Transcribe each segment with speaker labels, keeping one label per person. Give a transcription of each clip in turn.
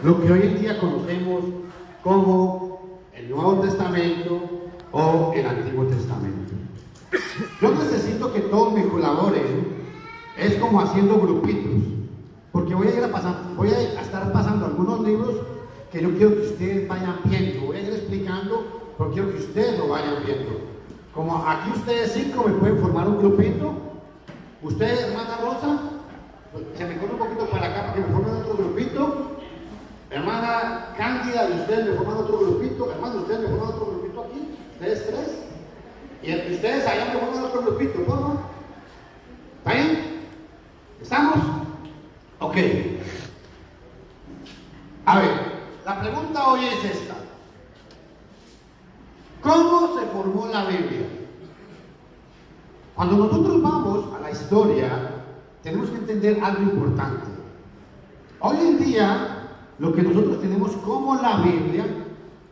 Speaker 1: lo que hoy en día conocemos como el Nuevo Testamento o el Antiguo Testamento. Yo necesito que todos me colaboren, es como haciendo grupitos, porque voy a estar pasando algunos libros que yo quiero que ustedes vayan viendo, voy a ir explicando, pero quiero que ustedes lo vayan viendo. Como aquí ustedes 5 me pueden formar un grupito, ustedes, hermana Rosa, se me corre un poquito para acá para que me formen otro grupito. Hermana Cándida, y ustedes me forman otro grupito. Hermano, ustedes me forman otro grupito aquí. Ustedes 3. Y ustedes allá me forman otro grupito, ¿por favor? ¿Está bien? ¿Estamos? Ok. A ver, la pregunta hoy es esta. ¿Cómo se formó la Biblia? Cuando nosotros vamos a la historia, tenemos que entender algo importante. Hoy en día, lo que nosotros tenemos como la Biblia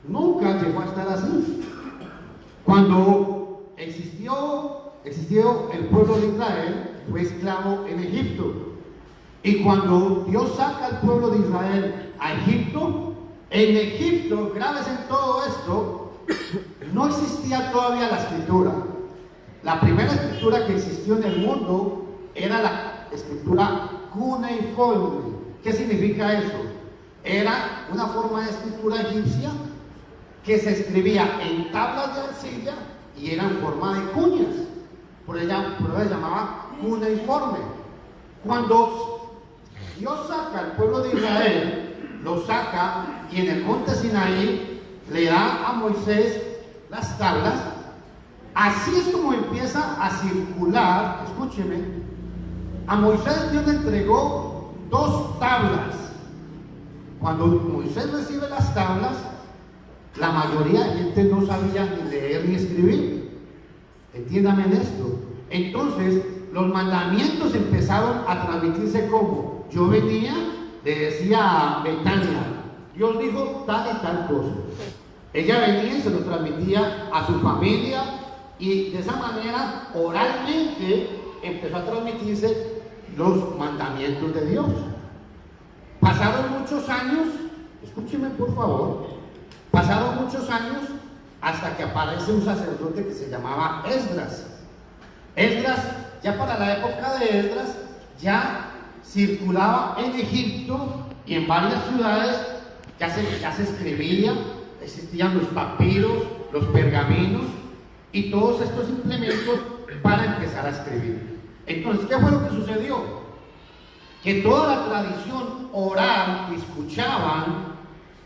Speaker 1: nunca llegó a estar así. Cuando existió el pueblo de Israel, fue esclavo en Egipto. Y cuando Dios saca al pueblo de Israel a Egipto, en Egipto, graves en todo esto, no existía todavía la escritura. La primera escritura que existió en el mundo era la escritura cuneiforme. ¿Qué significa eso? Era una forma de escritura egipcia que se escribía en tablas de arcilla y era en forma de cuñas. Por eso se llamaba cuneiforme. Cuando Dios saca al pueblo de Israel, lo saca y en el monte Sinaí le da a Moisés las tablas. Así es como empieza a circular, escúcheme, a Moisés Dios le entregó 2 tablas. Cuando Moisés recibe las tablas, la mayoría de gente no sabía ni leer ni escribir. Entiéndame en esto. Entonces, los mandamientos empezaron a transmitirse como yo venía, le decía a Betania, Dios dijo tal y tal cosa. Ella venía y se lo transmitía a su familia y de esa manera oralmente empezó a transmitirse los mandamientos de Dios. Pasaron muchos años, escúcheme por favor, pasaron muchos años hasta que aparece un sacerdote que se llamaba Esdras. Esdras, ya para la época de Esdras, ya circulaba en Egipto y en varias ciudades, ya se escribía, existían los papiros, los pergaminos y todos estos implementos para empezar a escribir. Entonces, ¿qué fue lo que sucedió? Que toda la tradición oral que escuchaban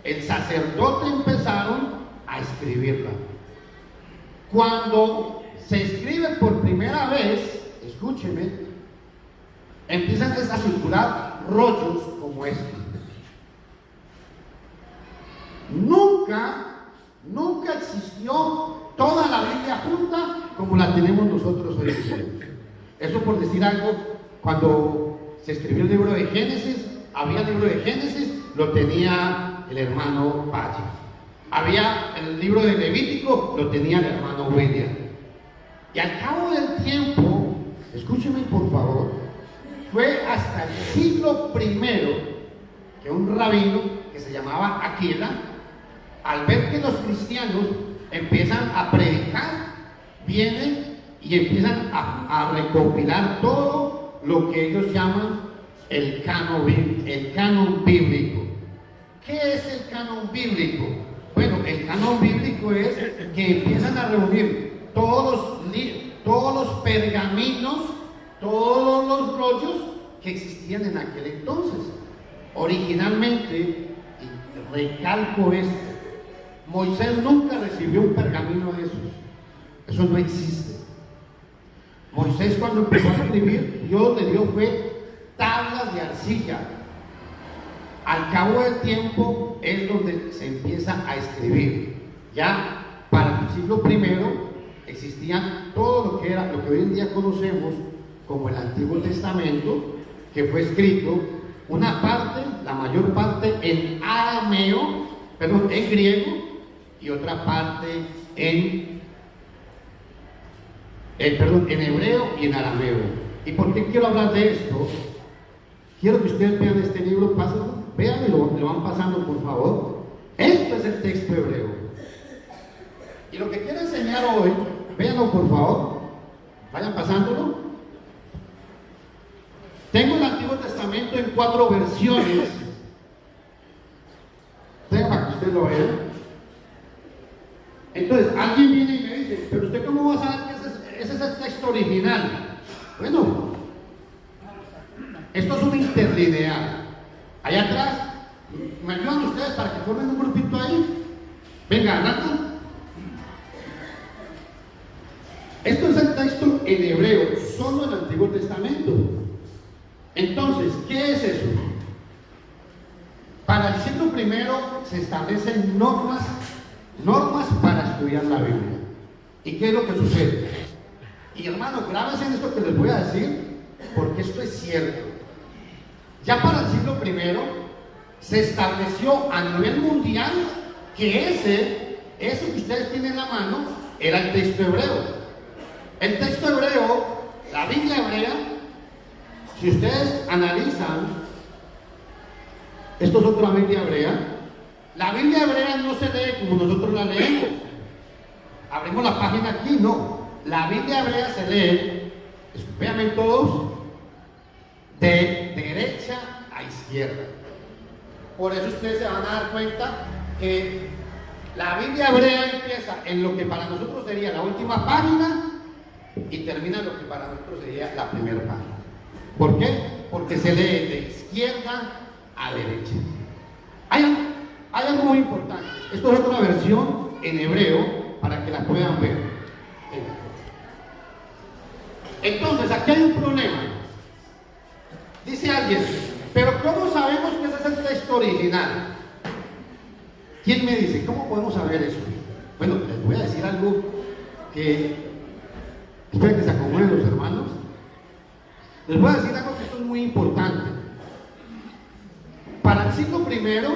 Speaker 1: el sacerdote empezaron a escribirla. Cuando se escribe por primera vez, escúcheme, empiezan a circular rollos como este. Nunca existió toda la Biblia junta como la tenemos nosotros hoy en día. Eso por decir algo, cuando se escribió el libro de Génesis, había el libro de Génesis, lo tenía el hermano Valle. Había el libro de Levítico, lo tenía el hermano William. Y al cabo del tiempo, escúcheme por favor, fue hasta el siglo I que un rabino que se llamaba Aquila, al ver que los cristianos empiezan a predicar, vienen y empiezan a recopilar todo lo que ellos llaman el canon bíblico. ¿Qué es el canon bíblico? Bueno, el canon bíblico es que empiezan a reunir todos los pergaminos, todos los rollos que existían en aquel entonces. Originalmente, y recalco esto, Moisés nunca recibió un pergamino de esos. Eso no existe. Moisés, cuando empezó a escribir, Dios le dio fue tablas de arcilla. Al cabo del tiempo es donde se empieza a escribir. Ya para el siglo I existían todo lo que hoy en día conocemos como el Antiguo Testamento, que fue escrito una parte, la mayor parte en en griego, y otra parte en hebreo y en arameo. ¿Y por qué quiero hablar de esto? Quiero que ustedes vean este libro, pásenlo. Vean y lo van pasando, por favor. Esto es el texto hebreo. Y lo que quiero enseñar hoy, véanlo por favor, vayan pasándolo. Tengo el Antiguo Testamento en 4 versiones. Tengo para que usted lo vea. Entonces, alguien viene y me dice, pero usted cómo va a saber que ese es el texto original. Bueno, esto es un interlineal. Allá atrás, ¿me ayudan ustedes para que formen un grupito ahí? Venga, Nathan. Esto es el texto en hebreo, solo el Antiguo Testamento. Entonces, ¿qué es eso? Para el siglo primero se establecen normas para estudiar la Biblia. ¿Y qué es lo que sucede? Y hermano, grábense en esto que les voy a decir, porque esto es cierto. Ya para el siglo primero se estableció a nivel mundial que eso que ustedes tienen en la mano era el texto hebreo. El texto hebreo, la Biblia hebrea, si ustedes analizan, esto es otra Biblia hebrea. La Biblia hebrea no se lee como nosotros la leemos. Abrimos la página aquí, no. La Biblia hebrea se lee, véanme todos, de derecha a izquierda. Por eso ustedes se van a dar cuenta que la Biblia hebrea empieza en lo que para nosotros sería la última página y termina en lo que para nosotros sería la primera página. ¿Por qué? Porque se lee de izquierda a derecha. Hay algo muy importante. Esto es otra versión en hebreo para que la puedan ver. Entonces, aquí hay un problema. Dice alguien, pero ¿cómo sabemos que ese es el texto original? ¿Quién me dice? ¿Cómo podemos saber eso? Bueno, les voy a decir algo que espero que se acomoden los hermanos. Les voy a decir algo que esto es muy importante. Para el siglo primero,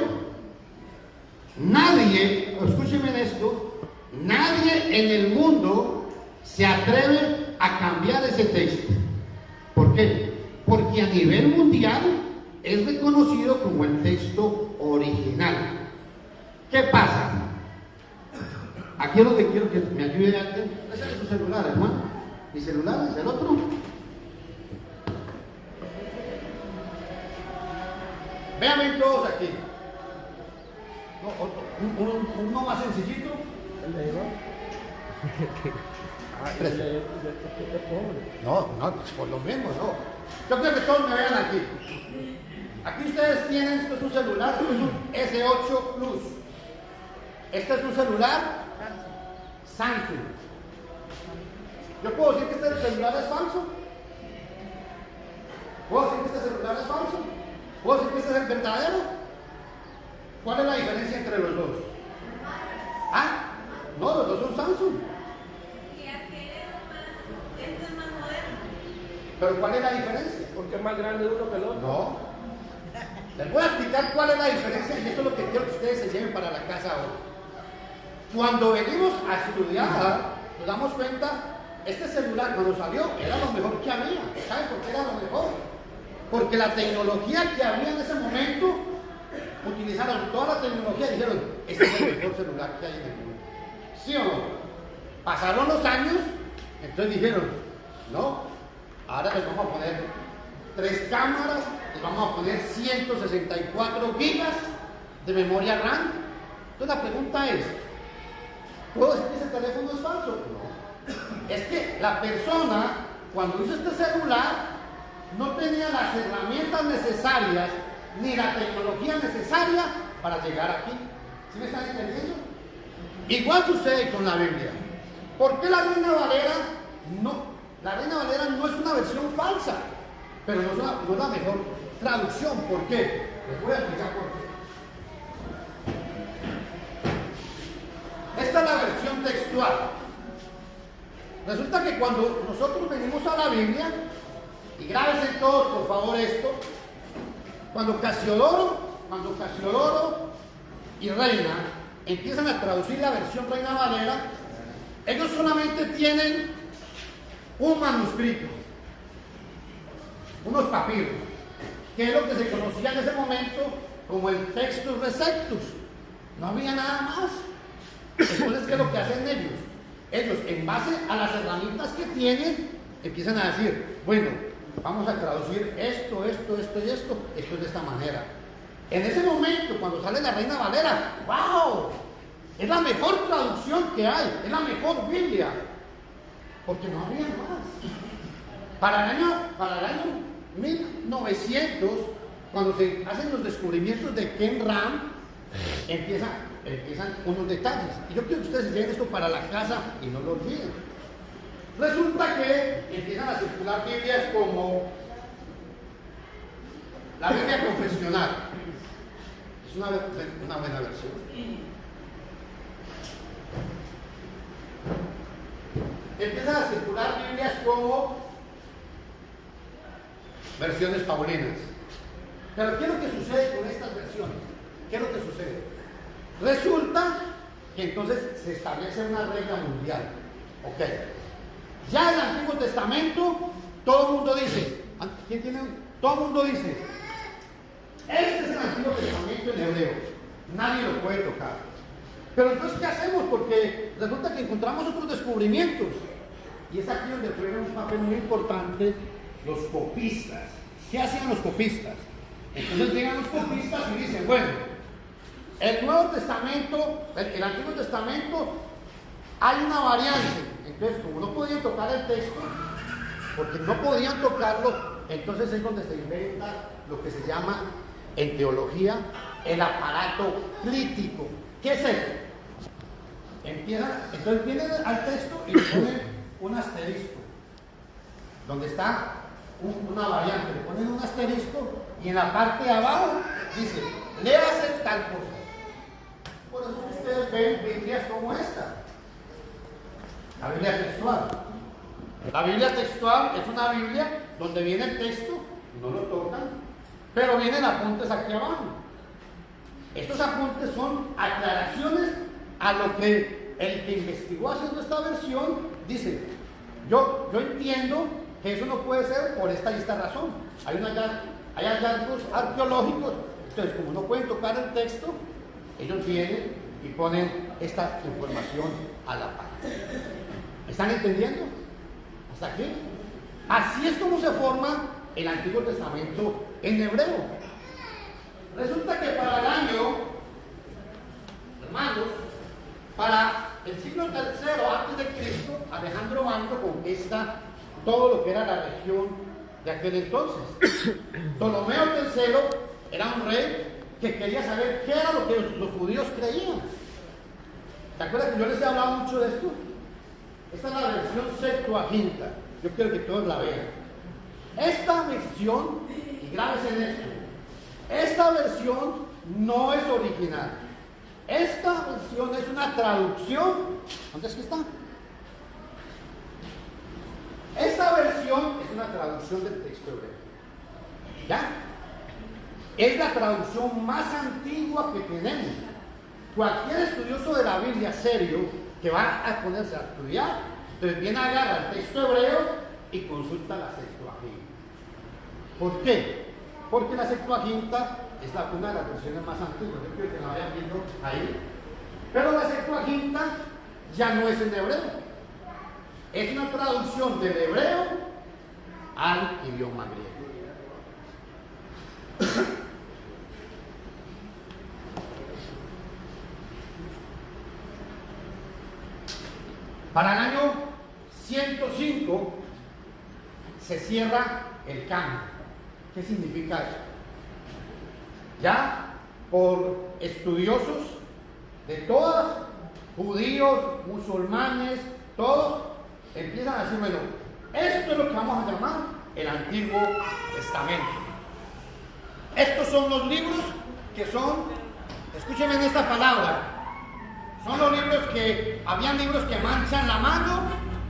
Speaker 1: nadie, escúchenme en esto, nadie en el mundo se atreve a cambiar ese texto. ¿Por qué? Porque a nivel mundial es reconocido como el texto original. ¿Qué pasa? Aquí es donde quiero que me ayude alguien. Ese es su celular, hermano. ¿Mi celular es el otro? Véanme todos aquí. No, uno más sencillito. No, por lo menos no. Yo creo que todos me vean aquí. Aquí ustedes tienen, esto es un celular, esto es un S8 Plus. Este es un celular Samsung. ¿Yo puedo decir que este celular es falso? ¿Puedo decir que este celular es falso? ¿Puedo decir que este es el verdadero? ¿Cuál es la diferencia entre los dos? ¿Ah? No, los dos son Samsung.
Speaker 2: Este es más moderno.
Speaker 1: ¿Pero cuál es la diferencia?
Speaker 3: Porque es más grande uno que el otro.
Speaker 1: No. Les voy a explicar cuál es la diferencia y eso es lo que quiero que ustedes se lleven para la casa hoy. Cuando venimos a estudiar, nos damos cuenta, este celular cuando salió era lo mejor que había. ¿Saben por qué era lo mejor? Porque la tecnología que había en ese momento, utilizaron toda la tecnología y dijeron, este es el mejor celular que hay en el mundo. ¿Sí o no? Pasaron los años, entonces dijeron, no, ahora les vamos a poner 3 cámaras, les vamos a poner 164 gigas de memoria RAM. Entonces la pregunta es, ¿puedo decir que ese teléfono es falso? No. Es que la persona, cuando hizo este celular, no tenía las herramientas necesarias ni la tecnología necesaria para llegar aquí. ¿Sí me están entendiendo? Igual sucede con la Biblia. ¿Por qué la Reina Valera no? La Reina Valera no es una versión falsa, pero no es la mejor traducción. ¿Por qué? Les voy a explicar por qué. Esta es la versión textual. Resulta que cuando nosotros venimos a la Biblia, y grábense todos por favor esto, cuando Casiodoro y Reina empiezan a traducir la versión Reina Valera, ellos solamente tienen un manuscrito, unos papiros, que es lo que se conocía en ese momento como el Textus Receptus. No había nada más. Entonces, ¿qué es lo que hacen ellos? Ellos, en base a las herramientas que tienen, empiezan a decir, bueno, vamos a traducir esto y esto es de esta manera. En ese momento, cuando sale la Reina Valera, ¡wow! Es la mejor traducción que hay, es la mejor Biblia, porque no había más. Para el año 1900, cuando se hacen los descubrimientos de Ken Ram, empiezan unos detalles. Y yo quiero que ustedes lleven esto para la casa y no lo olviden. Resulta que empiezan a circular Biblias como la Biblia confesional. Es una buena versión. Empiezan a circular Biblias como versiones paulinas. Pero ¿qué es lo que sucede con estas versiones? ¿Qué es lo que sucede? Resulta que entonces se establece una regla mundial. Ok. Ya en el Antiguo Testamento, todo el mundo dice, ¿quién tiene? Todo el mundo dice, este es el Antiguo Testamento en hebreo. Nadie lo puede tocar. Pero entonces, ¿qué hacemos? Porque resulta que encontramos otros descubrimientos. Y es aquí donde juegan un papel muy importante los copistas. ¿Qué hacían los copistas? Entonces llegan los copistas y dicen, bueno, el Nuevo Testamento, el Antiguo Testamento, hay una variante. Entonces, como no podían tocar el texto, porque no podían tocarlo, entonces es donde se inventa lo que se llama en teología el aparato crítico. ¿Qué es eso? Entonces vienen al texto y le ponen un asterisco, donde está una variante, le ponen un asterisco y en la parte de abajo dice, léase tal cosa. Por eso ustedes ven Biblias como esta, la Biblia textual. La Biblia textual es una Biblia donde viene el texto, no lo tocan, pero vienen apuntes aquí abajo. Estos apuntes son aclaraciones a lo que el que investigó haciendo esta versión dice. Yo entiendo que eso no puede ser por esta y esta razón. Hay hallazgos arqueológicos, entonces como no pueden tocar el texto, ellos vienen y ponen esta información a la par. ¿Están entendiendo? ¿Hasta aquí? Así es como se forma el Antiguo Testamento en hebreo. Resulta que para el año, hermanos, para el siglo III antes de Cristo, Alejandro Magno conquista todo lo que era la región de aquel entonces. Ptolomeo III era un rey que quería saber qué era lo que los judíos creían. ¿Se acuerdan que yo les he hablado mucho de esto? Esta es la versión Septuaginta. Yo quiero que todos la vean. Esta versión, y grábense en esto, esta versión no es original. Esta versión es una traducción. ¿Dónde es que está? Esta versión es una traducción del texto hebreo. ¿Ya? Es la traducción más antigua que tenemos. Cualquier estudioso de la Biblia serio que va a ponerse a estudiar, entonces viene a agarrar el texto hebreo y consulta la Septuaginta. ¿Por qué? Porque la Septuaginta es una de las versiones más antiguas. Yo creo que la vayan viendo ahí. Pero la Septuaginta ya no es en hebreo. Es una traducción del hebreo al idioma griego. Para el año 105 se cierra el canon. ¿Qué significa eso? Ya por estudiosos de todas, judíos, musulmanes, todos empiezan a decir, bueno, esto es lo que vamos a llamar el Antiguo Testamento. Estos son los libros que son, escúchenme en esta palabra, son los libros que, habían libros que manchan la mano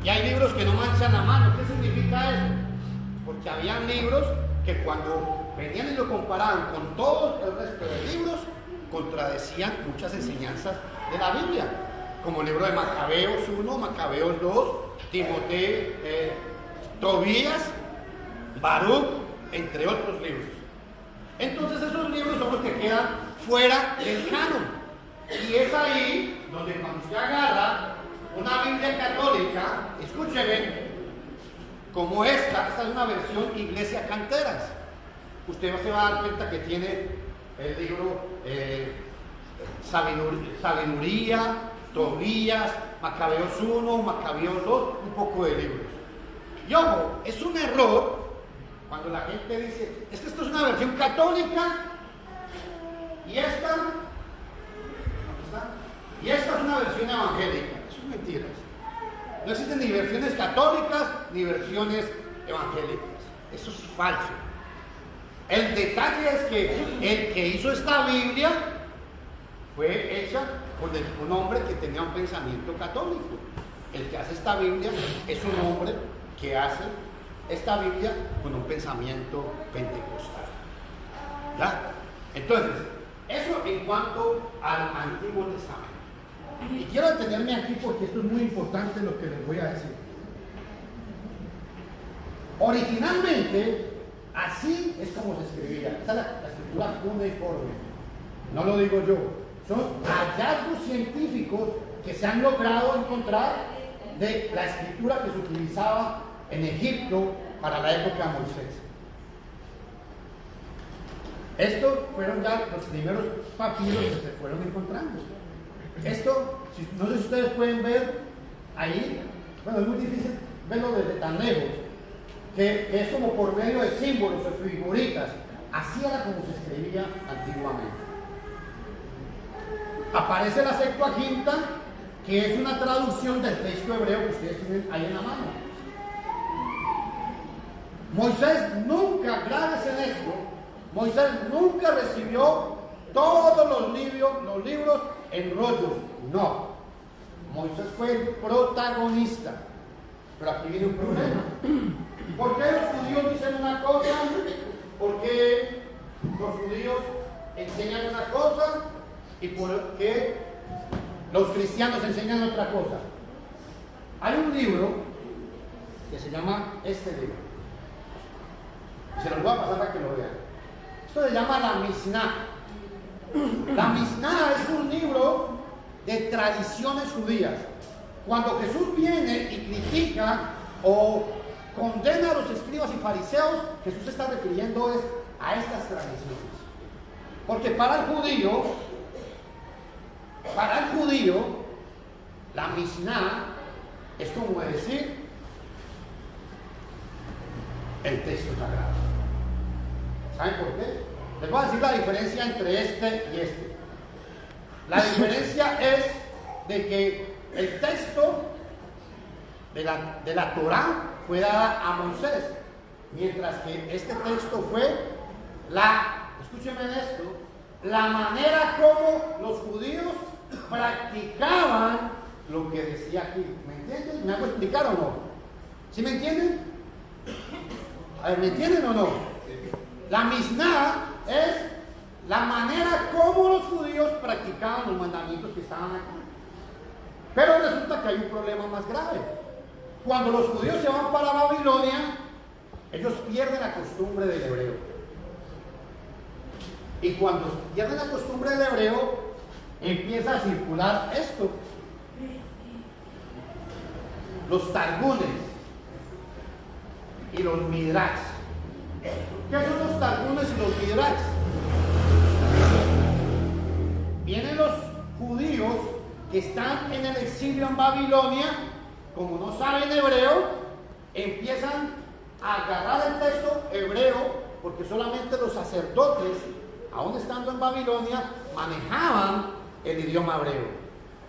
Speaker 1: y hay libros que no manchan la mano. ¿Qué significa eso? Porque habían libros que cuando venían y lo comparaban con todo el resto de libros, contradecían muchas enseñanzas de la Biblia, como el libro de Macabeos 1, Macabeos 2, Timoteo, Tobías, Baruch, entre otros libros. Entonces esos libros son los que quedan fuera del canon. Y es ahí donde cuando usted agarra una Biblia católica, escúcheme, como esta es una versión Iglesia Canteras. Usted se va a dar cuenta que tiene el libro Sabiduría, Tobías, Macabeos 1, Macabeos 2, un poco de libros. Y ojo, es un error cuando la gente dice, es que esto es una versión católica y esta, ¿dónde está? Y esta es una versión evangélica. Eso es mentira. No existen ni versiones católicas ni versiones evangélicas. Eso es falso. El detalle es que el que hizo esta Biblia fue hecha por un hombre que tenía un pensamiento católico. El que hace esta Biblia es un hombre que hace esta Biblia con un pensamiento pentecostal. ¿Ya? Entonces, eso en cuanto al Antiguo Testamento. Y quiero detenerme aquí porque esto es muy importante lo que les voy a decir. Originalmente, así es como se escribía. Esa es la escritura cuneiforme. No lo digo yo. Son hallazgos científicos que se han logrado encontrar de la escritura que se utilizaba en Egipto para la época de Moisés. Estos fueron ya los primeros papiros que se fueron encontrando. Esto, no sé si ustedes pueden ver ahí, bueno, es muy difícil verlo desde tan lejos, que es como por medio de símbolos o figuritas. Así era como se escribía antiguamente. Aparece la Septuaginta, que es una traducción del texto hebreo que ustedes tienen ahí en la mano. Moisés nunca, graves en esto, Moisés nunca recibió todos los libros en rollos. No. Moisés fue el protagonista. Pero aquí viene un problema. ¿Por qué los judíos dicen una cosa? ¿Por qué los judíos enseñan una cosa? ¿Y por qué los cristianos enseñan otra cosa? Hay un libro que se llama este libro. Se los voy a pasar para que lo vean. Esto se llama la Misná. La Misná es un libro de tradiciones judías. Cuando Jesús viene y critica o condena a los escribas y fariseos, Jesús se está refiriendo a estas tradiciones. Porque para el judío, la Misná es como decir el texto sagrado. ¿Saben por qué? Les voy a decir la diferencia entre este y este. La diferencia es de que el texto de la Torá fue dada a Moisés, mientras que este texto fue escúchenme esto, la manera como los judíos practicaban lo que decía aquí. ¿Me entienden? ¿Me hago explicar o no? ¿Sí me entienden? A ver, ¿me entienden o no? La Misná es la manera como los judíos practicaban los mandamientos que estaban aquí. Pero resulta que hay un problema más grave. Cuando los judíos se van para Babilonia, ellos pierden la costumbre del hebreo. Y cuando pierden la costumbre del hebreo, empieza a circular esto. Los targunes y los midrash. ¿Qué son los targunes y los midrash? Vienen los judíos que están en el exilio en Babilonia, como no saben hebreo, empiezan a agarrar el texto hebreo, porque solamente los sacerdotes, aún estando en Babilonia, manejaban el idioma hebreo.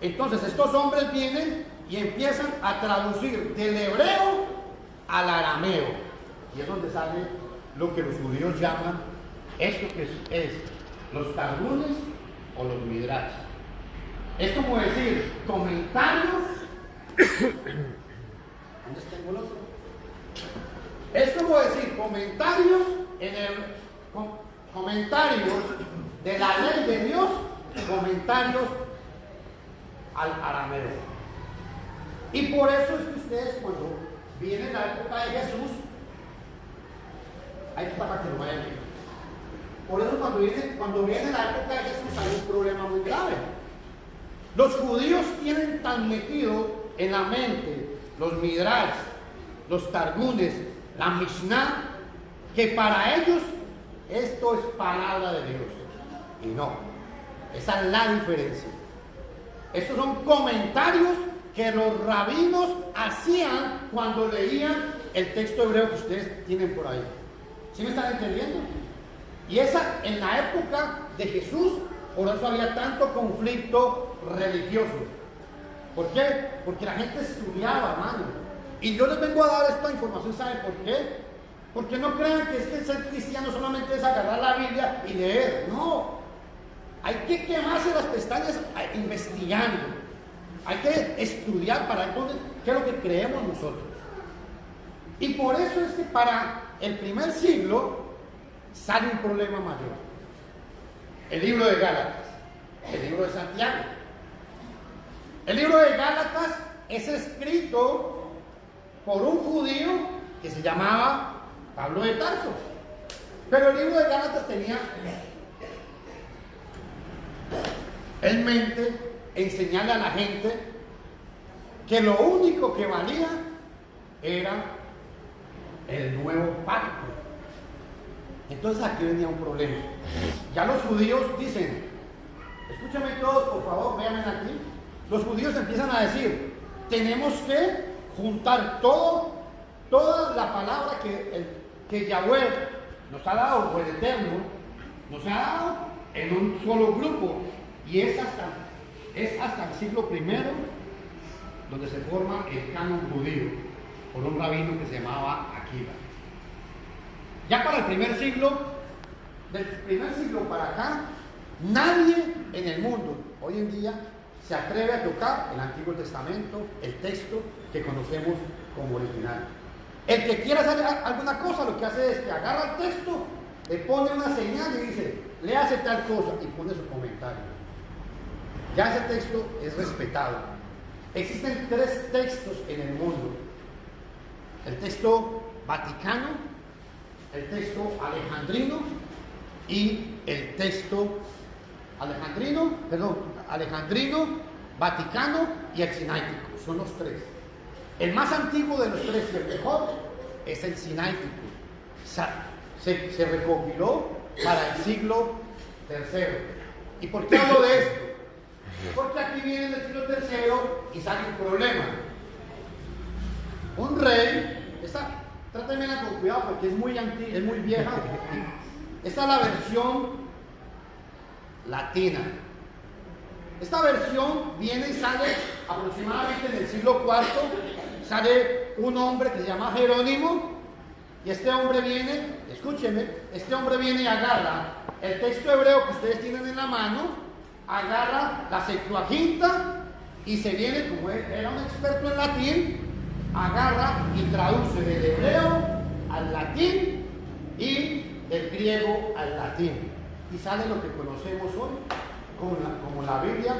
Speaker 1: Entonces estos hombres vienen y empiezan a traducir del hebreo al arameo, y es donde sale lo que los judíos llaman esto que es los targunes o los midrash. Es como decir comentarios. ¿Dónde tengo el otro? Es como decir comentarios comentarios de la ley de Dios, comentarios al arameo. Y por eso es que ustedes, cuando viene la época de Jesús, hay que para que lo vayan viendo. Por eso cuando viene la época de Jesús hay un problema muy grave. Los judíos tienen tan metido en la mente los midrash, los targunes, la Mishnah, que para ellos esto es palabra de Dios. Y no, esa es la diferencia. Estos son comentarios que los rabinos hacían cuando leían el texto hebreo que ustedes tienen por ahí. ¿Sí me están entendiendo? Y esa, en la época de Jesús, por eso había tanto conflicto religioso. ¿Por qué? Porque la gente estudiaba, hermano. Y yo les vengo a dar esta información, ¿saben por qué? Porque no crean que es que ser cristiano solamente es agarrar la Biblia y leer. No. Hay que quemarse las pestañas investigando. Hay que estudiar para entonces qué es lo que creemos nosotros. Y por eso es que para el primer siglo sale un problema mayor. El libro de Gálatas, el libro de Santiago. El libro de Gálatas es escrito por un judío que se llamaba Pablo de Tarso. Pero el libro de Gálatas tenía en mente enseñarle a la gente que lo único que valía era el nuevo pacto. Entonces aquí venía un problema. Ya los judíos dicen, escúchame todos, por favor, véanme aquí. Los judíos empiezan a decir, tenemos que juntar toda la palabra que Yahweh nos ha dado, o el Eterno, nos ha dado en un solo grupo. Y es hasta el siglo I donde se forma el canon judío por un rabino que se llamaba Akiva. Ya para el primer siglo, del primer siglo para acá, nadie en el mundo hoy en día se atreve a tocar el Antiguo Testamento, el texto que conocemos como original. El que quiera hacer alguna cosa, lo que hace es que agarra el texto, le pone una señal y dice, léase tal cosa, y pone su comentario. Ya ese texto es respetado. Existen 3 textos en el mundo: el texto vaticano, el texto alejandrino y el texto alejandrino, vaticano y el sinaítico. Son los 3. El más antiguo de los 3 y el mejor es el sinaítico. Se recopiló para el siglo III. ¿Y por qué hablo de esto? Porque aquí viene el siglo III y sale un problema. Un rey, trátenmela con cuidado porque es muy antigua, es muy vieja. Esta es la versión latina. Esta versión viene y sale aproximadamente en el siglo IV. Sale un hombre que se llama Jerónimo. Y este hombre viene, escúchenme, este hombre viene y agarra el texto hebreo que ustedes tienen en la mano, agarra la Septuaginta y se viene, como era un experto en latín, agarra y traduce del hebreo al latín y del griego al latín. Y sale lo que conocemos hoy como la Biblia.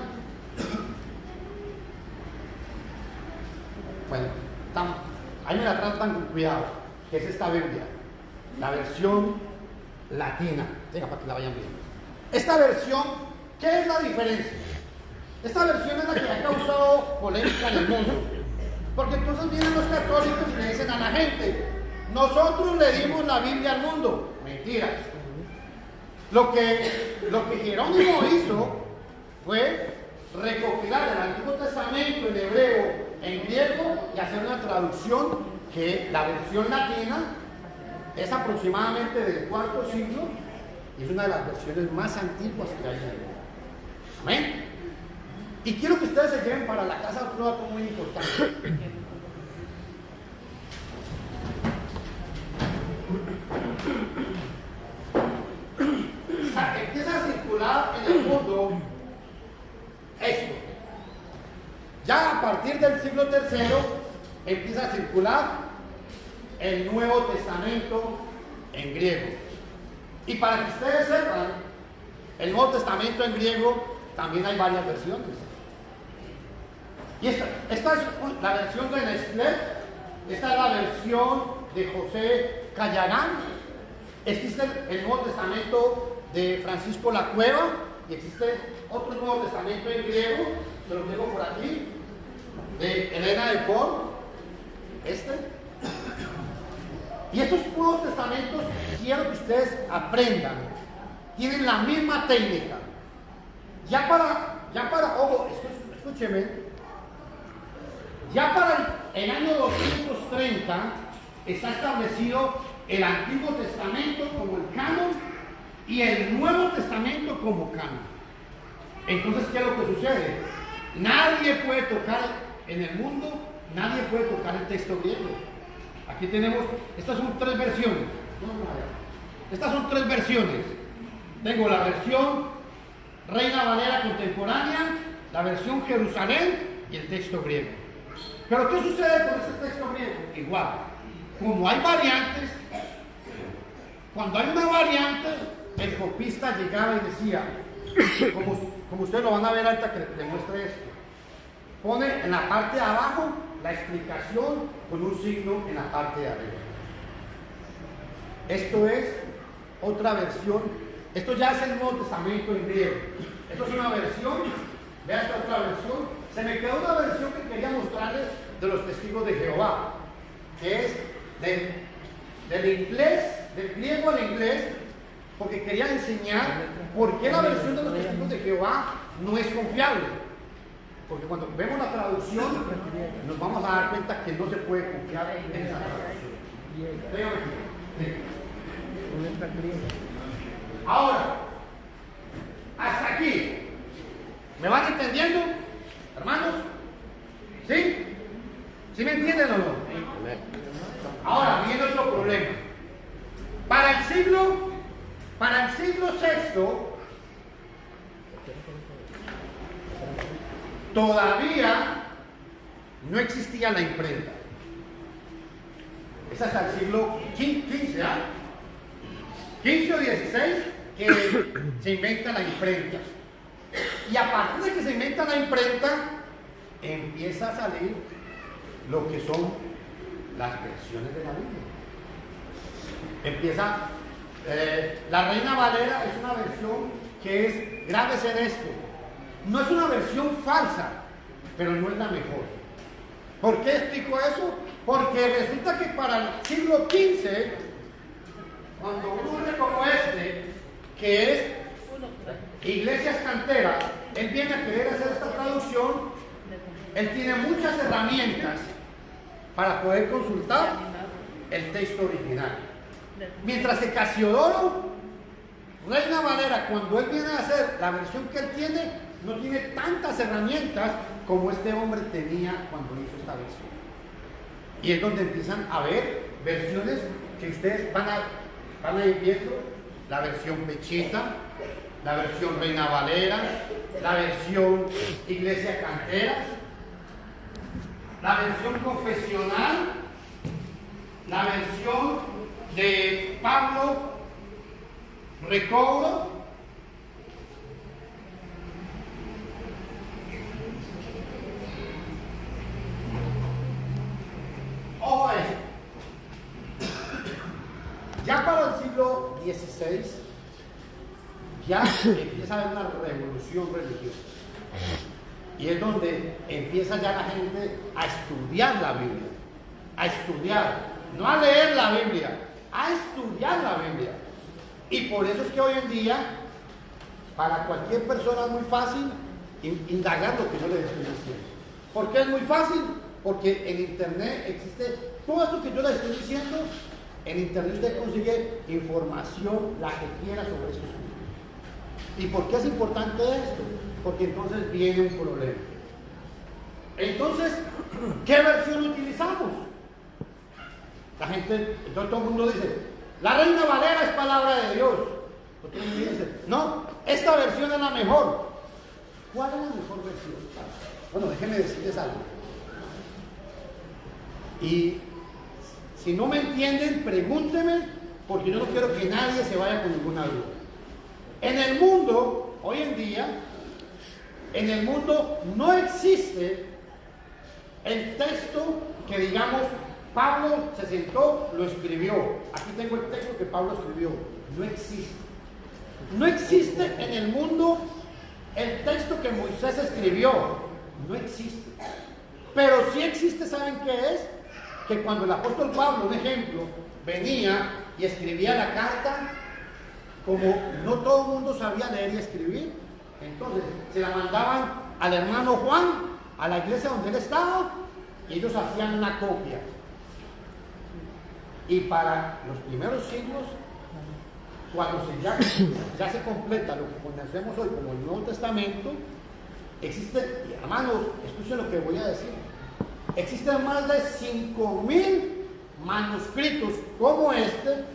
Speaker 1: Bueno, ahí me la tratan con cuidado. ¿Qué es esta Biblia? La versión latina. Venga, para que la vayan viendo. Esta versión, ¿qué es la diferencia? Esta versión es la que ha causado polémica en el mundo. Porque entonces vienen los católicos y le dicen a la gente, nosotros le dimos la Biblia al mundo. Mentiras. Lo que Jerónimo hizo fue recopilar el Antiguo Testamento en hebreo, en griego y hacer una traducción que la versión latina es aproximadamente del IV siglo y es una de las versiones más antiguas que hay en el mundo. Amén. Y quiero que ustedes se lleven para la casa otro dato muy importante. Empieza a circular en el mundo esto. Ya a partir del siglo III empieza a circular el Nuevo Testamento en griego. Y para que ustedes sepan, el Nuevo Testamento en griego también hay varias versiones. Y esta es la versión de Nestlé, esta es la versión de José Callarán. Existe el Nuevo Testamento de Francisco La Cueva, y existe otro Nuevo Testamento en griego, que lo tengo por aquí, de Elena de Ford, Y estos Nuevos Testamentos, quiero que ustedes aprendan, tienen la misma técnica. Ojo, escúcheme, ya para el año 230 está establecido el Antiguo Testamento como el canon y el Nuevo Testamento como canon. Entonces, ¿qué es lo que sucede? Nadie puede tocar en el mundo, nadie puede tocar el texto griego. Aquí tenemos, estas son tres versiones. Estas son tres versiones. Tengo la versión Reina Valera contemporánea, la versión Jerusalén y el texto griego. Pero ¿qué sucede con este texto griego? Igual, como hay variantes, cuando hay una variante, el copista llegaba y decía, como ustedes lo van a ver ahorita que les muestre esto, pone en la parte de abajo la explicación con un signo en la parte de arriba. Esto es otra versión. Esto ya es el Nuevo Testamento en griego. Esto es una versión. Vea esta otra versión. Se me quedó una versión que quería mostrarles de los testigos de Jehová, que es del inglés, del griego al inglés, porque quería enseñar por qué la versión de los testigos de Jehová no es confiable. Porque cuando vemos la traducción, nos vamos a dar cuenta que no se puede confiar en esa traducción. Ahora, hasta aquí, ¿me van entendiendo, hermanos? ¿Sí? ¿Sí me entienden o no? Ahora, viene otro problema. Para el siglo VI, todavía no existía la imprenta. Es hasta el siglo XV, ¿ah? 15 o 16 que se inventa la imprenta. Y a partir de que se inventa la imprenta, empieza a salir lo que son las versiones de la Biblia. Empieza, la Reina Valera es una versión que es, grábese en esto, no es una versión falsa, pero no es la mejor. ¿Por qué explico eso? Porque resulta que para el siglo XV, cuando un hombre como este, que es Iglesias Canteras, él viene a querer hacer esta traducción, él tiene muchas herramientas para poder consultar el texto original. Mientras que Casiodoro, Reina Valera, cuando él viene a hacer la versión que él tiene, no tiene tantas herramientas como este hombre tenía cuando hizo esta versión. Y es donde empiezan a ver versiones que ustedes van a ir viendo, la versión Pechita, la versión Reina Valera, la versión Iglesia Canteras, la versión confesional, la versión de Pablo Recobro, ojo a esto. Ya para el siglo XVI, ya empieza a haber una revolución religiosa. Y es donde empieza ya la gente a estudiar la Biblia. A estudiar, no a leer la Biblia, a estudiar la Biblia. Y por eso es que hoy en día, para cualquier persona es muy fácil indagar lo que yo les estoy diciendo. ¿Por qué es muy fácil? Porque en internet existe todo esto que yo les estoy diciendo. En internet usted consigue información, la que quiera, sobre estos puntos. ¿Y por qué es importante esto? Porque entonces viene un problema. Entonces, ¿qué versión utilizamos? La gente, entonces todo el mundo dice, la Reina Valera es palabra de Dios. Otros dicen, no, esta versión es la mejor. ¿Cuál es la mejor versión? Bueno, déjenme decirles algo. Y si no me entienden, pregúntenme, porque yo no quiero que nadie se vaya con ninguna duda. En el mundo, hoy en día, en el mundo no existe el texto que digamos, Pablo se sentó, lo escribió. Aquí tengo el texto que Pablo escribió. No existe. No existe en el mundo el texto que Moisés escribió. No existe. Pero sí existe, ¿saben qué es? Que cuando el apóstol Pablo, un ejemplo, venía y escribía la carta, como no todo el mundo sabía leer y escribir, entonces se la mandaban al hermano Juan, a la iglesia donde él estaba, y ellos hacían una copia. Y para los primeros siglos, cuando ya se completa lo que conocemos hoy como el Nuevo Testamento, existen, hermanos, escuchen lo que voy a decir, existen más de 5,000 manuscritos como este,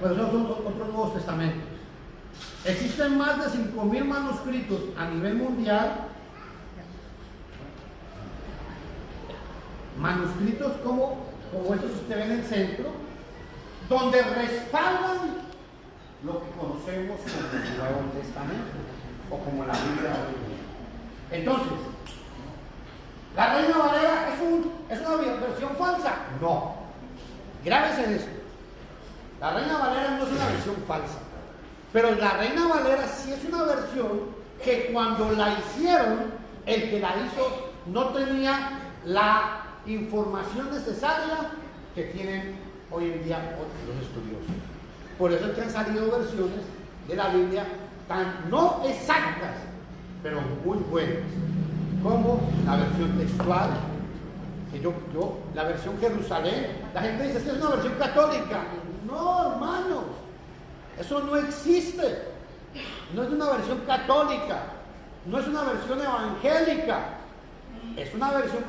Speaker 1: pero esos son otros Nuevos Testamentos. Existen más de 5,000 manuscritos a nivel mundial, manuscritos como estos que usted ve en el centro, donde respaldan lo que conocemos como el Nuevo Testamento o como la Biblia. Entonces, ¿la Reina Valera es una versión falsa? No. Grábese en eso. La Reina Valera no es una versión falsa, pero la Reina Valera sí es una versión que cuando la hicieron, el que la hizo no tenía la información necesaria que tienen hoy en día los estudiosos. Por eso es que han salido versiones de la Biblia tan no exactas, pero muy buenas, como la versión textual, que la versión Jerusalén. La gente dice, es que es una versión católica. No, hermanos, eso no existe. No es una versión católica, no es una versión evangélica, es una versión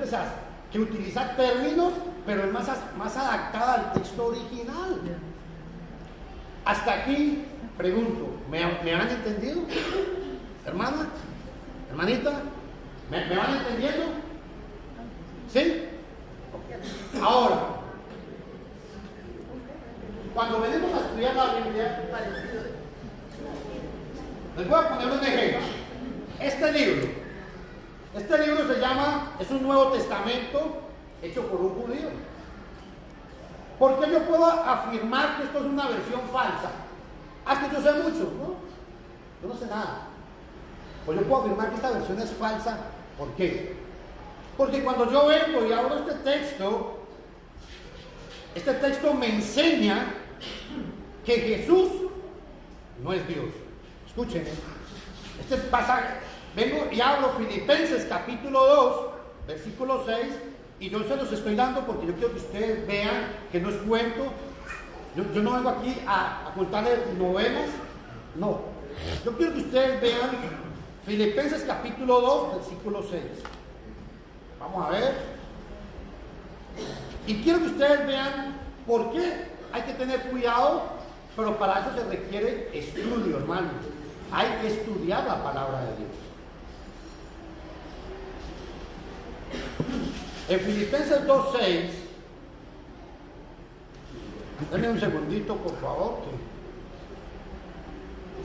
Speaker 1: que utiliza términos, pero es más adaptada al texto original. Hasta aquí, pregunto, ¿me han entendido? ¿Hermana? ¿Hermanita? ¿Me van entendiendo? ¿Sí? Ahora, cuando venimos a estudiar la Biblia, les voy a poner un ejemplo. Este libro se llama, es un Nuevo Testamento hecho por un judío. ¿Por qué yo puedo afirmar que esto es una versión falsa? Que yo sé mucho, ¿no? Yo no sé nada. Pues yo puedo afirmar que esta versión es falsa. ¿Por qué? Porque cuando yo vengo y abro este texto me enseña que Jesús no es Dios. Escuchen, este pasaje, vengo y abro Filipenses capítulo 2, versículo 6, y yo se los estoy dando porque yo quiero que ustedes vean que no es cuento. Yo no vengo aquí a contarles novelas, no. Yo quiero que ustedes vean Filipenses capítulo 2, versículo 6. Vamos a ver. Y quiero que ustedes vean por qué hay que tener cuidado, pero para eso se requiere estudio, hermano. Hay que estudiar la palabra de Dios. En Filipenses 2:6, denme un segundito, por favor.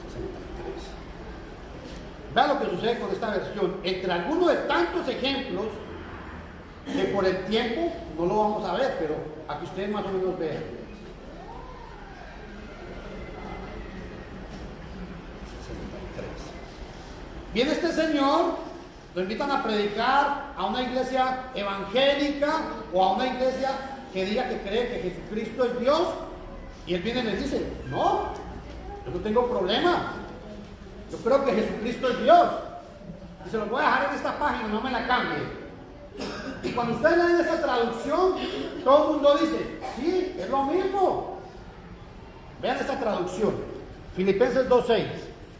Speaker 1: 63. Vean lo que sucede con esta versión. Entre algunos de tantos ejemplos, que por el tiempo no lo vamos a ver, pero aquí ustedes más o menos vean. 63. Viene este señor, lo invitan a predicar a una iglesia evangélica o a una iglesia que diga que cree que Jesucristo es Dios, y él viene y les dice, no, yo no tengo problema, yo creo que Jesucristo es Dios, y se los voy a dejar en esta página, no me la cambie. Y cuando ustedes leen esa traducción, todo el mundo dice, sí, es lo mismo. Vean esta traducción, Filipenses 2:6,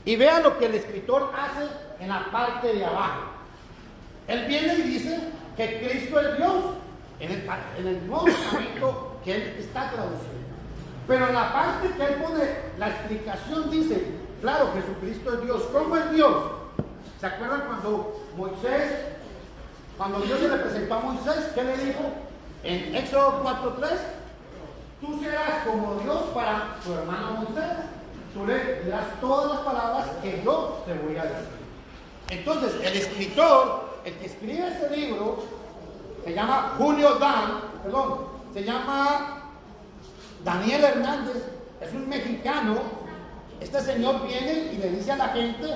Speaker 1: y vean lo que el escritor hace en la parte de abajo. Él viene y dice que Cristo es Dios en el Nuevo Testamento que él está traduciendo. Pero en la parte que él pone la explicación dice, claro, Jesucristo es Dios. ¿Cómo es Dios? ¿Se acuerdan cuando Dios se le presentó a Moisés? ¿Qué le dijo? En Éxodo 4:3, tú serás como Dios para tu hermano Moisés. Tú le dirás todas las palabras que yo te voy a decir. Entonces, el escritor, el que escribe este libro,
Speaker 3: se llama se llama Daniel Hernández, es un mexicano. Este señor viene y le dice a la gente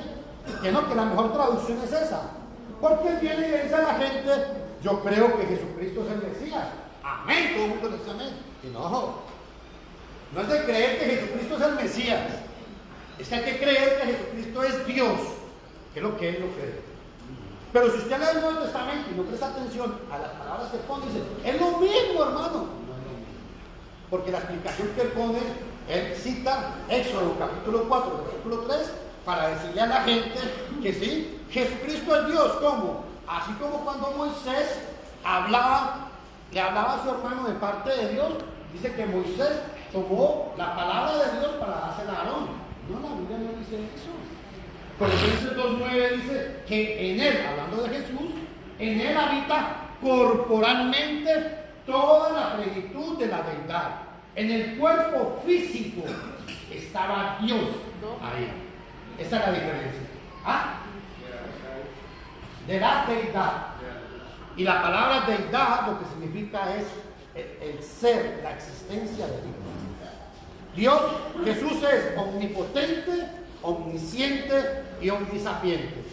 Speaker 3: que no, que la mejor traducción es esa. Porque él viene y le dice a la gente, yo creo que Jesucristo es el Mesías. Amén, todo el mundo le dice amén. Y no es de creer que Jesucristo es el Mesías, es que hay que creer que Jesucristo es Dios, que es lo que él no cree. Pero si usted lee el Nuevo Testamento y no presta atención a las palabras que pone, dice, es lo mismo, hermano. Porque la explicación que él pone, él cita Éxodo capítulo 4, versículo 3, para decirle a la gente que sí, Jesucristo es Dios. ¿Cómo? Así como cuando Moisés le hablaba a su hermano de parte de Dios, dice que Moisés tomó la palabra de Dios para dársela a Aarón. No, la Biblia no dice eso. Colosenses 2:9 dice que en él, hablando de Jesús, en él habita corporalmente toda la plenitud de la deidad. En el cuerpo físico estaba Dios ahí. Esa es la diferencia. De la deidad. Y la palabra deidad lo que significa es el ser, la existencia de Dios. Jesús es omnipotente, omnisciente y omnisapiente.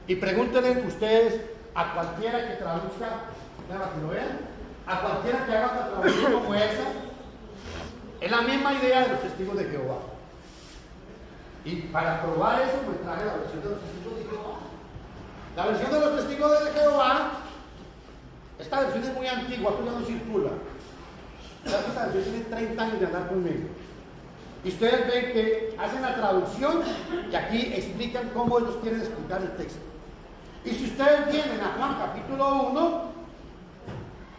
Speaker 3: Y pregúntenle ustedes a cualquiera que traduzca, para que lo vean, a cualquiera que haga una traducción como esa, es la misma idea de los testigos de Jehová. Y para probar eso, pues traje la versión de los testigos de Jehová. La versión de los testigos de Jehová, esta versión es muy antigua, pues ya no circula. Esta versión tiene 30 años de andar conmigo. Y ustedes ven que hacen la traducción y aquí explican cómo ellos quieren explicar el texto. Y si ustedes vienen a Juan capítulo 1,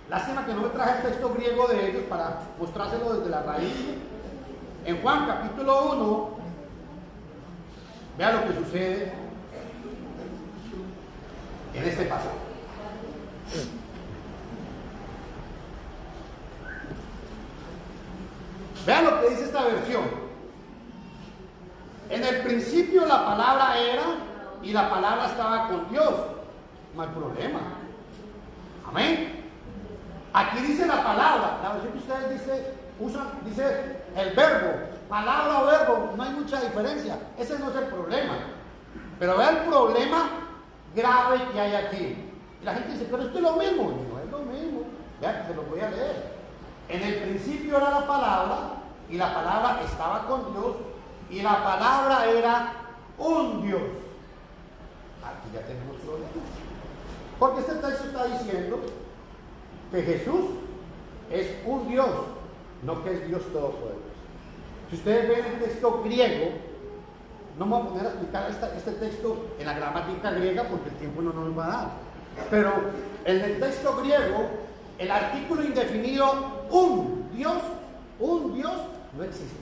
Speaker 3: lástima que no me traje el texto griego de ellos para mostrárselo desde la raíz. En Juan capítulo 1, vean lo que sucede en este pasaje. Vean lo que dice esta versión. En el principio la palabra era y la palabra estaba con Dios. No hay problema. Amén. Aquí dice la palabra. La versión que ustedes dice el verbo. Palabra o verbo, no hay mucha diferencia. Ese no es el problema. Pero vean el problema grave que hay aquí. Y la gente dice, pero esto es lo mismo. No es lo mismo. Vean que se lo voy a leer. En el principio era la palabra, y la palabra estaba con Dios, y la palabra era un Dios. Aquí ya tenemos problemas. Porque este texto está diciendo que Jesús es un Dios, no que es Dios todopoderoso. Si ustedes ven el texto griego, no me voy a poner a explicar este texto en la gramática griega porque el tiempo no nos va a dar. Pero en el texto griego, el artículo indefinido un Dios no existe.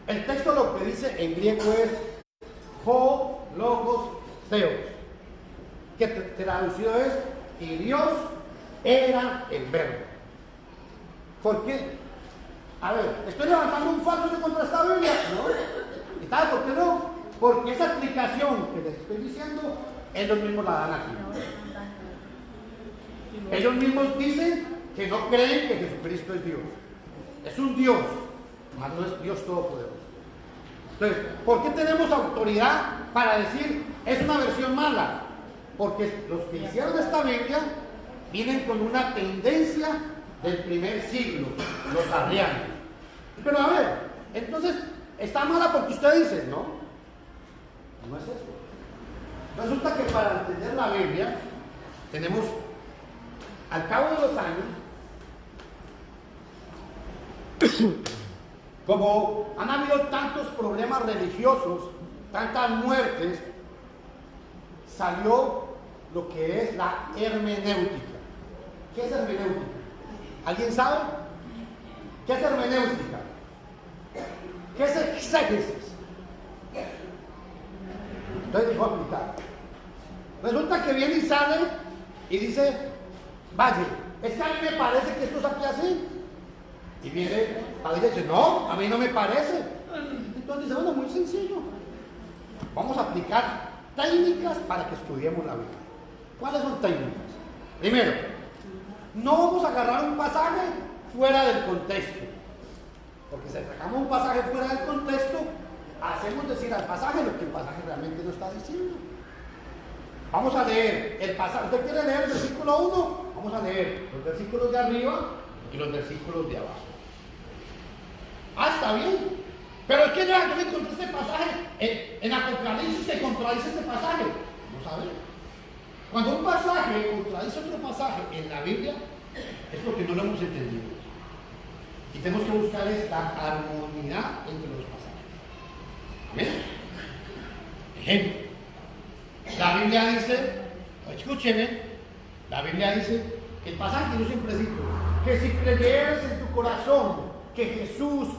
Speaker 3: El texto lo que dice en griego es ho logos theos, que traducido es y Dios era el verbo. ¿Por qué? A ver, ¿estoy levantando un falso contra esta Biblia? No. ¿Y sabes por qué no? Porque esa explicación que les estoy diciendo, ellos mismos la dan aquí. Ellos mismos dicen que no creen que Jesucristo es Dios. Es un Dios, mas no es Dios todopoderoso. Entonces, ¿por qué tenemos autoridad para decir es una versión mala? Porque los que hicieron esta Biblia vienen con una tendencia del primer siglo, los arrianos. Pero a ver, entonces, ¿está mala porque usted dice? No, no es eso. Resulta que para entender la Biblia tenemos, al cabo de los años, como han habido tantos problemas religiosos, tantas muertes, salió lo que es la hermenéutica. ¿Qué es hermenéutica? ¿Alguien sabe? ¿Qué es hermenéutica? ¿Qué es exégesis? Entonces voy a explicar. Resulta que viene y sale y dice, vaya, es que a mí me parece que esto es aquí así. Y viene padre y dice, no, a mí no me parece. Entonces dice, bueno, muy sencillo. Vamos a aplicar técnicas para que estudiemos la Biblia. ¿Cuáles son técnicas? Primero, no vamos a agarrar un pasaje fuera del contexto. Porque si sacamos un pasaje fuera del contexto, hacemos decir al pasaje lo que el pasaje realmente no está diciendo. Vamos a leer el pasaje. ¿Usted quiere leer el versículo 1? Vamos a leer los versículos de arriba y los versículos de abajo. Está bien. Pero es que yo me encontré este pasaje en Apocalipsis, se contradice este pasaje. No sabemos. Cuando un pasaje contradice otro pasaje en la Biblia, es porque no lo hemos entendido. Y tenemos que buscar esta armonía entre los pasajes. Amén. Ejemplo. La Biblia dice, escúcheme, la Biblia dice, el pasaje que yo siempre cito, que si creyeres en tu corazón que Jesús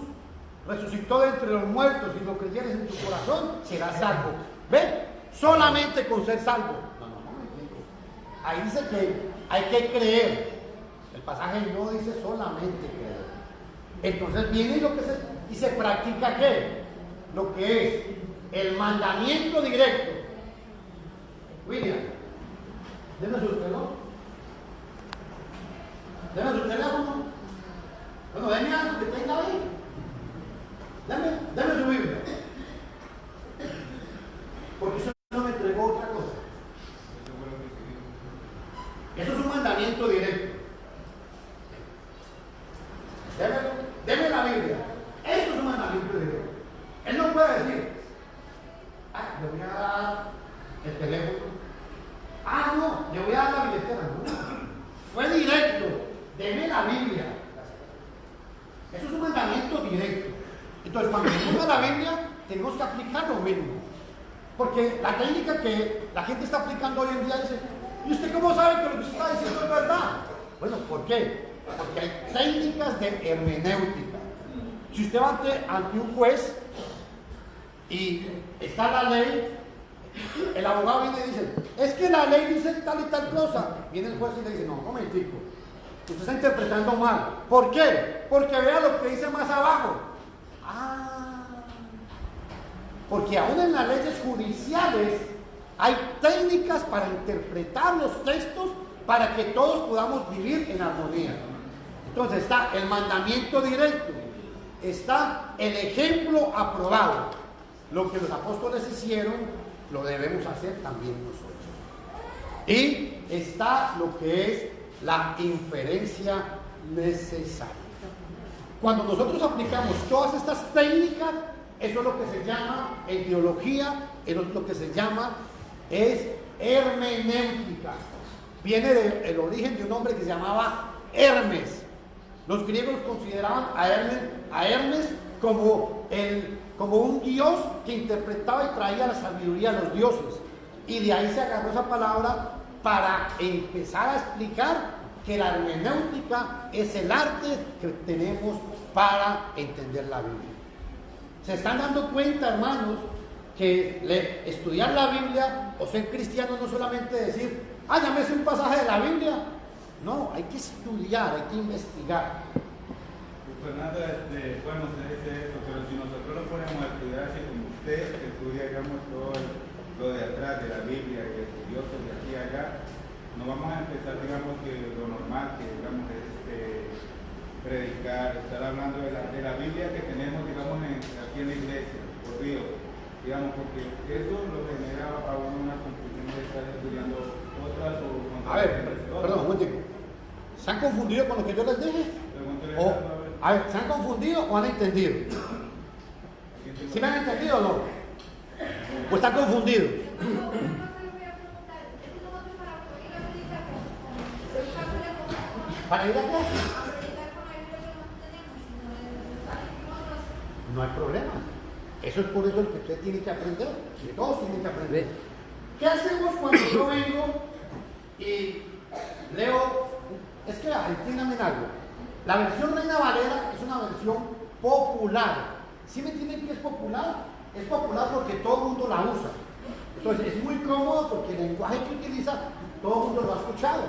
Speaker 3: resucitó de entre los muertos y lo creyeres en tu corazón, serás salvo. ¿Ve? Solamente con ser salvo. Ahí dice que hay que creer. El pasaje no dice solamente creer. Entonces viene lo que y se practica ¿qué? Lo que es el mandamiento directo. William, denme su reloj. Denme su teléfono. Bueno, denme algo que tenga ahí. Denme su Biblia. Porque eso no me entregó otra cosa. Eso es un mandamiento directo. Deme la Biblia. Esto es un mandamiento directo. Él no puede decir, le voy a dar el teléfono. No, le voy a dar la billetera. No. Fue directo. Deme la Biblia. Eso es un mandamiento directo. Entonces, cuando venimos a la Biblia, tenemos que aplicar lo mismo. Porque la técnica que la gente está aplicando hoy en día dice, ¿y usted cómo sabe que lo que usted está diciendo es verdad? Bueno, ¿por qué? Porque hay técnicas de hermenéutica. Si usted va ante un juez y está la ley, el abogado viene y dice, es que la ley dice tal y tal cosa. Viene el juez y le dice, no, un momentico, usted está interpretando mal. ¿Por qué? Porque vea lo que dice más abajo. Porque aún en las leyes judiciales hay técnicas para interpretar los textos para que todos podamos vivir en armonía. Entonces está el mandamiento directo, está el ejemplo aprobado. Lo que los apóstoles hicieron, lo debemos hacer también nosotros. Y está lo que es la inferencia necesaria. Cuando nosotros aplicamos todas estas técnicas, eso es lo que se llama en teología, eso es lo que se llama es hermenéutica. Viene del origen de un hombre que se llamaba Hermes. Los griegos consideraban a Hermes como un dios que interpretaba y traía la sabiduría a los dioses. Y de ahí se agarró esa palabra para empezar a explicar que la hermenéutica es el arte que tenemos para entender la Biblia. ¿Se están dando cuenta, hermanos, que estudiar la Biblia o ser cristiano no solamente decir, ya me sé un pasaje de la Biblia? No, hay que estudiar, hay que investigar.
Speaker 4: Fernando, bueno, usted dice eso, pero si nosotros lo ponemos a estudiar, así como usted que estudia, digamos, todo lo de atrás de la Biblia, que estudió de aquí a allá, no vamos a empezar, digamos, que lo normal, que digamos, es predicar, estar hablando de la Biblia que tenemos, digamos, aquí en la iglesia, por Dios, digamos, porque eso lo genera a uno una confusión de estar estudiando otras o...
Speaker 3: A ver, perdón, un momentico. ¿Se han confundido con lo que yo les dije? A ver, ¿se han confundido o han entendido? ¿Sí me han entendido o no? ¿O están confundidos? ¿Para ir a qué? No hay problema. Eso es por eso que usted tiene que aprender. Que todos tienen que aprender. ¿Qué hacemos cuando yo vengo y leo? Es que entiéndame algo. La versión Reina Valera es una versión popular. ¿Sí me entienden que es popular? Es popular porque todo el mundo la usa. Entonces es muy cómodo porque el lenguaje que utiliza todo el mundo lo ha escuchado.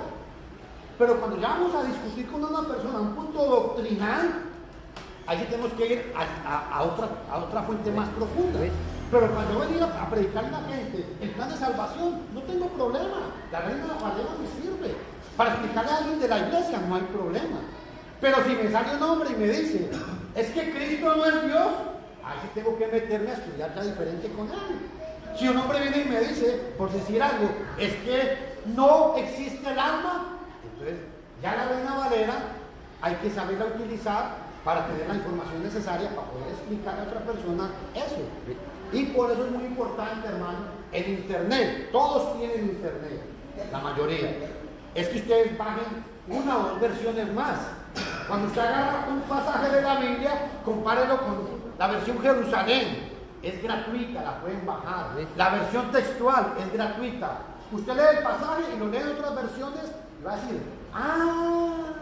Speaker 3: Pero cuando ya vamos a discutir con una persona un punto doctrinal, ahí sí tenemos que ir a otra fuente más profunda. Pero cuando yo venir a predicarle a la gente el plan de salvación, no tengo problema. La Reina Valera me sirve. Para explicarle a alguien de la iglesia no hay problema. Pero si me sale un hombre y me dice, es que Cristo no es Dios, ahí sí tengo que meterme a estudiar ya diferente con él. Si un hombre viene y me dice, por decir algo, es que no existe el alma, entonces ya la Reina Valera hay que saberla utilizar para tener la información necesaria para poder explicar a otra persona eso. Y por eso es muy importante, hermano, el internet. Todos tienen internet, la mayoría. Es que ustedes bajen una o dos versiones más. Cuando usted agarra un pasaje de la Biblia, compárelo con la versión Jerusalén. Es gratuita, la pueden bajar. La versión textual es gratuita. Usted lee el pasaje y lo lee en otras versiones y va a decir, ¡ah!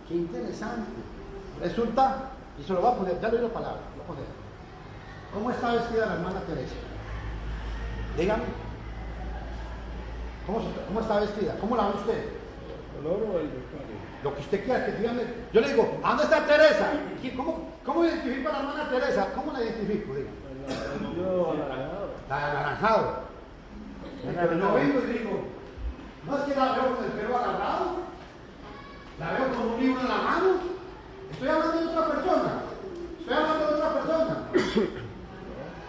Speaker 3: ¡Qué interesante! Resulta, y se lo voy a poner, ya le doy la palabra, lo voy a poner. ¿Cómo está vestida la hermana Teresa? Dígame. ¿Cómo está vestida? ¿Cómo la ve usted?
Speaker 5: ¿El oro o el vestuario?
Speaker 3: Lo que usted quiera, que dígame. Yo le digo, ¿a dónde está Teresa? ¿Cómo identifico a la hermana Teresa? ¿Cómo la identifico? Dígame.
Speaker 5: Yo anaranjado.
Speaker 3: La de anaranjado. Pero yo vengo y digo, no es que la veo con el pelo agarrado, la veo con un libro en la mano. Estoy hablando de otra persona.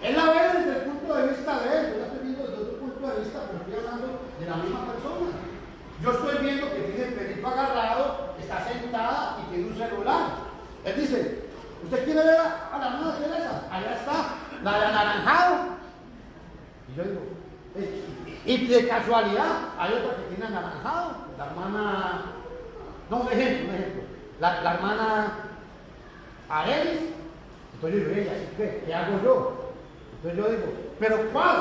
Speaker 3: Él la ve desde el punto de vista de él. Yo la estoy viendo desde otro punto de vista, pero estoy hablando de la misma persona. Yo estoy viendo que tiene el pelito agarrado, está sentada y tiene un celular. Él dice, ¿usted quiere ver a la hermana Teresa? Allá está, la de anaranjado. Y yo digo, y de casualidad, hay otra que tiene anaranjado, la hermana, no, un ejemplo, la hermana Arelis. Entonces yo digo, ella, ¿qué hago yo? Entonces yo digo, ¿pero cuál?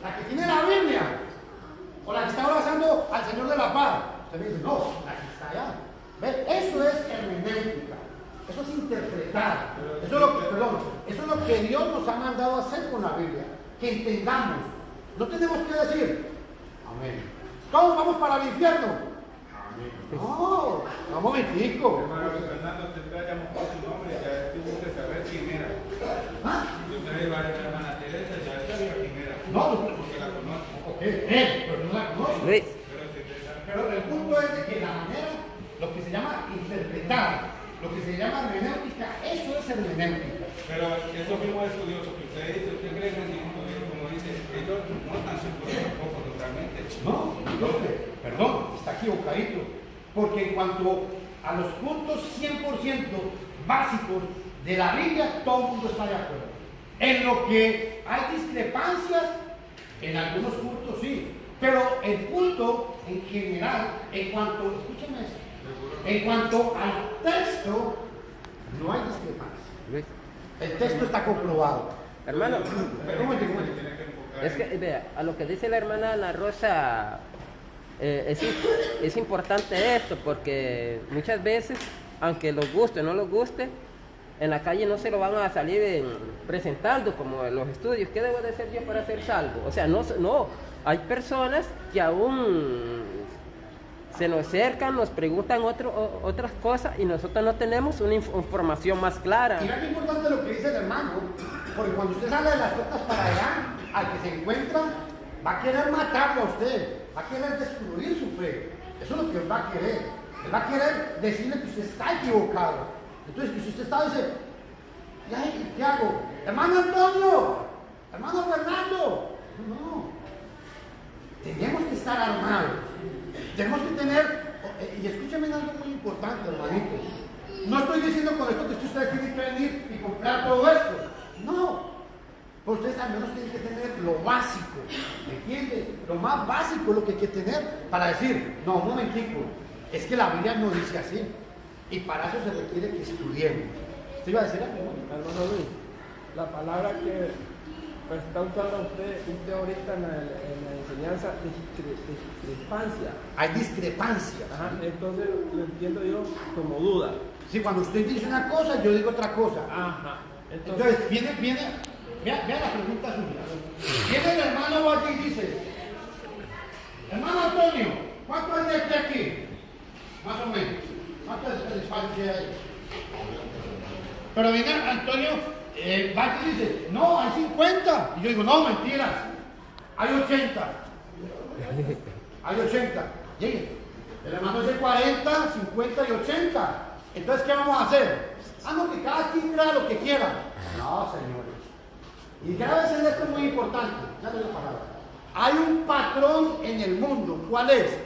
Speaker 3: ¿La que tiene la Biblia? ¿O la que está abrazando al Señor de la Paz? Usted me dice, no, la que está allá. ¿Ve? Eso es hermenéutica, eso es interpretar, eso es lo que Dios nos ha mandado a hacer con la Biblia, que entendamos. No tenemos que decir, amén, todos vamos para el infierno. Amén. No, un momentico.
Speaker 4: Hermano Fernando, usted ya llamó por su nombre, ya tuvo que saber quién era.
Speaker 3: ¿Ah?
Speaker 4: Si usted va a la hermana Teresa, ya sabía quién era.
Speaker 3: No,
Speaker 4: porque la conoce.
Speaker 3: pero no la conozco.
Speaker 6: Luis.
Speaker 3: Pero el punto es de que la manera, lo que se llama interpretar, lo que se llama hermenéutica, eso es hermenéutica.
Speaker 4: Pero esos mismos estudiosos que usted dice, ¿usted cree en el como dice, ellos no están seguros tampoco totalmente?
Speaker 3: No, perdón, está equivocadito. Porque en cuanto a los puntos 100% básicos de la Biblia, todo el mundo está de acuerdo. En lo que hay discrepancias, en algunos puntos sí. Pero el punto en general, en cuanto, escúchame esto, en cuanto al texto, no hay discrepancia.
Speaker 6: Luis.
Speaker 3: El texto está comprobado.
Speaker 6: Hermano,
Speaker 3: Un momentico.
Speaker 6: es que vea, a lo que dice la hermana Ana Rosa, es importante esto, porque muchas veces, aunque los guste o no los guste, en la calle no se lo van a salir presentando como en los estudios. ¿Qué debo de hacer yo para ser salvo? O sea, no, hay personas que aún se nos acercan, nos preguntan otras cosas y nosotros no tenemos una información más clara.
Speaker 3: Y es importante lo que dice el hermano, porque cuando usted sale de las puertas para allá, al que se encuentra, va a querer matarlo a usted, va a querer destruir su fe. Eso es lo que él va a querer. Él va a querer decirle que usted está equivocado. Entonces, si usted está, dice, ¿qué hago? Hermano Antonio, hermano Fernando. No. Tenemos que estar armados. Tenemos que tener, y escúchame algo muy importante, hermanito. No estoy diciendo con esto que ustedes tienen que venir y comprar todo esto. No. Pero ustedes al menos tienen que tener lo básico. ¿Me entiendes? Lo más básico es lo que hay que tener para decir, no, un momentico, es que la Biblia no dice así. Y para eso se requiere que estudiemos. ¿Usted iba a decir algo?
Speaker 5: Hermano Luis, la palabra que está usando usted ahorita en la enseñanza, discrepancia.
Speaker 3: Hay discrepancias.
Speaker 5: Ajá, entonces lo entiendo yo como duda.
Speaker 3: Sí, cuando usted dice una cosa, yo digo otra cosa.
Speaker 5: Ajá.
Speaker 3: Entonces vea la pregunta suya. Viene el hermano aquí y dice, hermano Antonio, ¿cuánto hay de aquí a aquí? Más o menos. ¿Cuánto es el espacio que hay? Pero viene Antonio, va y dice, no, hay 50. Y yo digo, no, mentiras. Hay 80. Hay 80. Llegue. El hermano dice 40, 50 y 80. Entonces, ¿qué vamos a hacer? No, que cada quien crea lo que quiera. No, señores. Y cada vez esto es muy importante. Ya doy la palabra. Hay un patrón en el mundo. ¿Cuál es?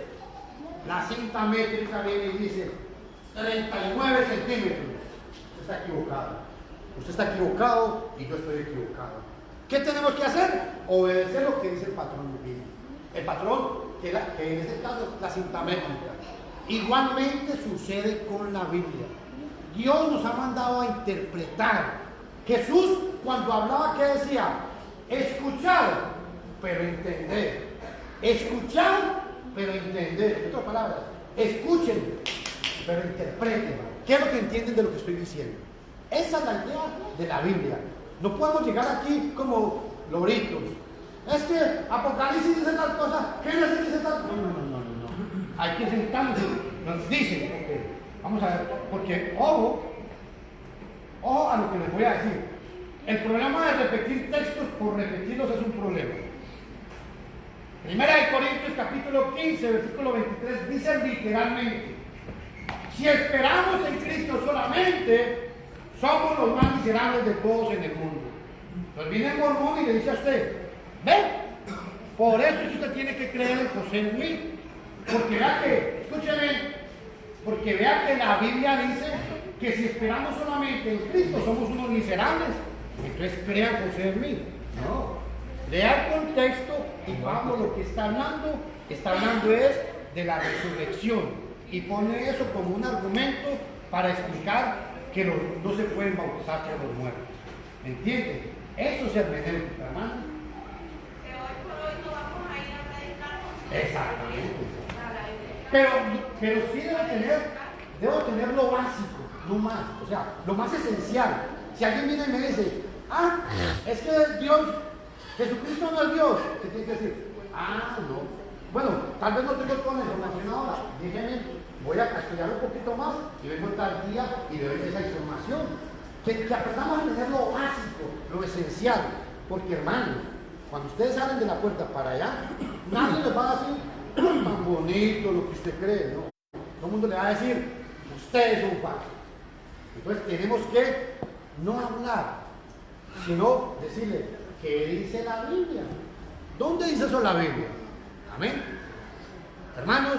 Speaker 3: La cinta métrica viene y dice 39 centímetros. Usted está equivocado. Usted está equivocado y yo estoy equivocado. ¿Qué tenemos que hacer? Obedecer lo que dice el patrón bíblico. El patrón, que en este caso es la cinta métrica. Igualmente sucede con la Biblia. Dios nos ha mandado a interpretar. Jesús, cuando hablaba, ¿qué decía? Escuchar, pero entender. Escuchar, pero entender. En otras palabras, escuchen, pero interpreten. ¿Qué es lo que entienden de lo que estoy diciendo? Esa es la idea de la Biblia. No podemos llegar aquí como loritos. Es que Apocalipsis dice tal cosa, Génesis dice tal cosa. No. Hay que sentarse. Nos dicen, okay, vamos a ver, porque ojo a lo que les voy a decir. El problema de repetir textos por repetirlos es un problema. Primera de Corintios capítulo 15, versículo 23, dice literalmente: si esperamos en Cristo solamente, somos los más miserables de todos en el mundo. Entonces viene el mormón y le dice a usted: ve, por eso es que usted tiene que creer en José Smith. Porque vea que, escúcheme, porque vea que la Biblia dice que si esperamos solamente en Cristo somos unos miserables. Entonces crea en José Smith. No, lea el contexto y Pablo lo que está hablando es de la resurrección. Y pone eso como un argumento para explicar que no se pueden bautizar por los muertos. ¿Me entienden? Eso es hermenéutica, hermano.
Speaker 2: Que hoy por hoy no vamos a ir a predicar.
Speaker 3: Exactamente. Pero sí debo tener lo básico, no más, o sea, lo más esencial. Si alguien viene y me dice: es que Dios, Jesucristo no es Dios, ¿qué tiene que decir? No. Bueno, tal vez no tengo toda la información ahora. Déjenme, voy a estudiar un poquito más y vengo tal día y le doy esa información. Que aprendamos a tener lo básico, lo esencial. Porque, hermano, cuando ustedes salen de la puerta para allá, nadie les va a decir tan bonito lo que usted cree, ¿no? Todo el mundo le va a decir: ustedes son falsos. Entonces tenemos que no hablar, sino decirle: ¿qué dice la Biblia? ¿Dónde dice eso la Biblia? Amén. Hermanos,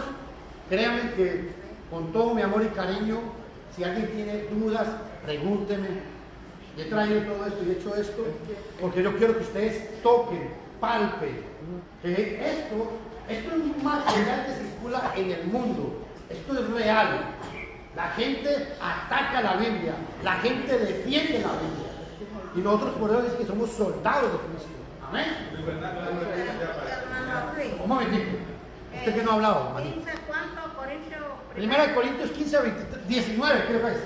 Speaker 3: créanme que con todo mi amor y cariño, si alguien tiene dudas, pregúntenme. He traído todo esto y he hecho esto porque yo quiero que ustedes toquen, palpen, que esto es material que circula en el mundo. Esto es real. La gente ataca la Biblia, la gente defiende la Biblia. Y nosotros por eso decimos que somos soldados de Cristo. Amén. Un momentito. ¿Usted que no ha hablado, hermanito?
Speaker 2: ¿Cuánto? Corintios.
Speaker 3: Primera de Corintios 15, 19, creo que es.